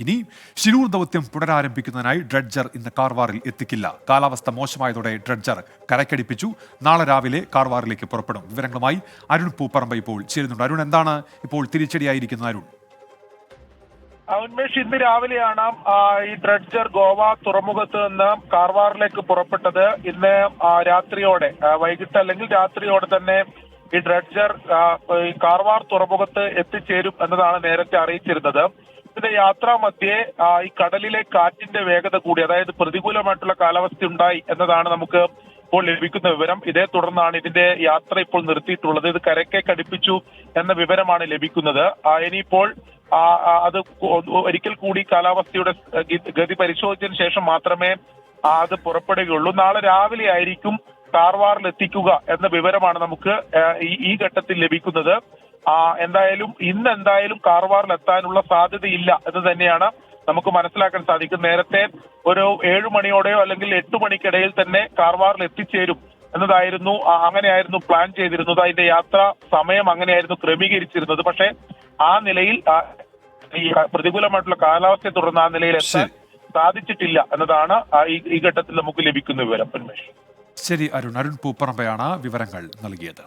ഇനി ശിരൂർ ദൗത്യം പുനരാരംഭിക്കുന്നതിനായി ഡ്രഡ്ജർ ഇന്ന് കാർവാറിൽ എത്തിക്കില്ല. കാലാവസ്ഥ മോശമായതോടെ ഡ്രഡ്ജർ കരക്കടിപ്പിച്ചു. നാളെ രാവിലെ കാർവാറിലേക്ക് പുറപ്പെടും. വിവരങ്ങളുമായി അരുൺ പൂപ്പറമ്പ ഇപ്പോൾ ചേരുന്നുണ്ട്. അരുൺ, എന്താണ് ഇപ്പോൾ തിരിച്ചടിയായിരിക്കുന്നത്? അരുൺ, ഉന്മേഷ്, ഇന്ന് രാവിലെയാണ് ഈ ഡ്രഡ്ജർ ഗോവ തുറമുഖത്ത് നിന്ന് കാർവാറിലേക്ക് പുറപ്പെട്ടത്. ഇന്ന് രാത്രിയോടെ, വൈകിട്ട് അല്ലെങ്കിൽ രാത്രിയോടെ തന്നെ ഈ ഡ്രഡ്ജർ കാർവാർ തുറമുഖത്ത് എത്തിച്ചേരും എന്നതാണ് നേരത്തെ അറിയിച്ചിരുന്നത്. ഇതിന്റെ യാത്രാ മധ്യേ ഈ കടലിലെ കാറ്റിന്റെ വേഗത കൂടി, അതായത് പ്രതികൂലമായിട്ടുള്ള കാലാവസ്ഥ ഉണ്ടായി എന്നതാണ് നമുക്ക് ഇപ്പോൾ ലഭിക്കുന്ന വിവരം. ഇതേ തുടർന്നാണ് ഇതിന്റെ യാത്ര ഇപ്പോൾ നിർത്തിയിട്ടുള്ളത്. ഇത് കരയ്ക്ക് അടുപ്പിച്ചു എന്ന വിവരമാണ് ലഭിക്കുന്നത്. ഇനിയിപ്പോൾ അത് ഒരിക്കൽ കൂടി കാലാവസ്ഥയുടെ ഗതി പരിശോധിച്ചതിന് ശേഷം മാത്രമേ അത് പുറപ്പെടുകയുള്ളൂ. നാളെ രാവിലെ ആയിരിക്കും കാർവാറിൽ എത്തിക്കുക എന്ന വിവരമാണ് നമുക്ക് ഈ ഘട്ടത്തിൽ ലഭിക്കുന്നത്. ഇന്ന് കാർവാറിൽ എത്താനുള്ള സാധ്യതയില്ല എന്ന് തന്നെയാണ് നമുക്ക് മനസ്സിലാക്കാൻ സാധിക്കും. നേരത്തെ ഒരു 7 മണിയോടെയോ അല്ലെങ്കിൽ 8 മണിക്കിടയിൽ തന്നെ കാർവാറിൽ എത്തിച്ചേരും എന്നതായിരുന്നു, അങ്ങനെയായിരുന്നു പ്ലാൻ ചെയ്തിരുന്നത്. അതിന്റെ യാത്രാ സമയം അങ്ങനെയായിരുന്നു ക്രമീകരിച്ചിരുന്നത്. പക്ഷേ ആ നിലയിൽ ഈ പ്രതികൂലമായിട്ടുള്ള കാലാവസ്ഥയെ തുടർന്ന് ആ നിലയിൽ എത്താൻ സാധിച്ചിട്ടില്ല എന്നതാണ് ഈ ഘട്ടത്തിൽ നമുക്ക് ലഭിക്കുന്ന വിവരം. ശരി അരുൺ പൂപ്പറമ്പയാണ് വിവരങ്ങൾ നൽകിയത്.